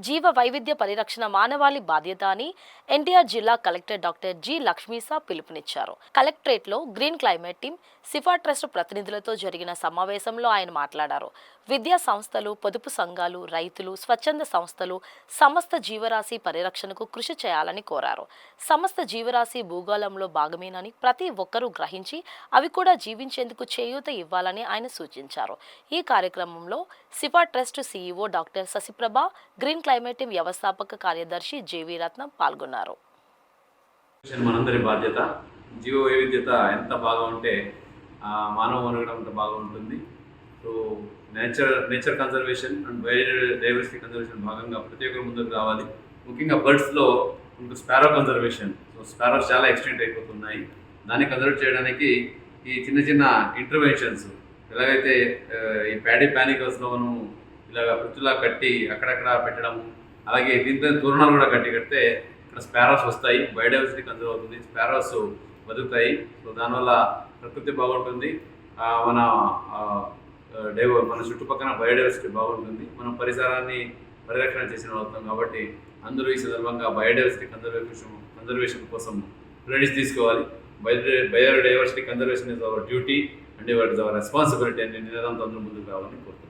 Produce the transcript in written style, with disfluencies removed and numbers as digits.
జీవ వైవిధ్య పరిరక్షణ మానవాళి బాధ్యత అని ఎన్టీఆర్ జిల్లా కలెక్టర్ డాక్టర్ జి లక్ష్మీసా పిలుపునిచ్చారు. కలెక్టరేట్లో green climate team, Sipah trust ప్రతినిధులతో జరిగిన సమావేశంలో ఆయన మాట్లాడారు. విద్యా సంస్థలు, పొదుపు సంఘాలు, రైతులు, స్వచ్ఛంద సంస్థలు సమస్త జీవరాశి పరిరక్షణకు కృషి చేయాలని కోరారు. సమస్త జీవరాశి భూగోళంలో భాగమేనని ప్రతి ఒక్కరూ గ్రహించి అవి కూడా జీవించేందుకు చేయూత ఇవ్వాలని ఆయన సూచించారు. ఈ కార్యక్రమంలో సిఫా trust CEO doctor Sasiprabha, green climate team వ్యవస్థాపక కార్యదర్శి జేవి రత్నం పాల్గొన్నారు. మనందరి బాధ్యత. జీవ వైవిధ్యత ఎంత బాగా ఉంటే మానవ మనుగడ అంత బాగా ఉంటుంది. So nature conservation and biodiversity conservation భాగంగా ప్రతి ఒక్కరు ముందుకు రావాలి. ముఖ్యంగా బర్డ్స్లో మనకు స్పారో కన్జర్వేషన్. సో స్పారోస్ చాలా ఎక్స్టెంట్ అయిపోతున్నాయి. దాన్ని కన్జర్వ్ చేయడానికి ఈ చిన్న చిన్న ఇంటర్వెన్షన్స్, ఎలాగైతే ఈ ప్యాడీ ప్యానికల్స్లో మనం ఇలాగ వృత్తిలా కట్టి అక్కడక్కడ పెట్టడము, అలాగే దీంతో తోరణాలు కూడా కడితే ఇక్కడ స్పారోస్ వస్తాయి, బయోడైవర్సిటీ కన్జర్వ్ అవుతుంది, స్పారోస్ బతుకుతాయి. సో దానివల్ల ప్రకృతి బాగుంటుంది, మన చుట్టుపక్కల బయోడైవర్సిటీ బాగుంటుంది, మనం పరిసరాన్ని పరిరక్షణ చేసిన అవుతాం. కాబట్టి అందరూ ఈ సందర్భంగా బయోడైవర్సిటీ కన్జర్వేషన్ కోసం క్రెడిట్స్ తీసుకోవాలి. Biodiversity conservation is our duty and it is our responsibility అని నినాదంతో అందరూ ముందుకు రావాలని కోరుతున్నాను.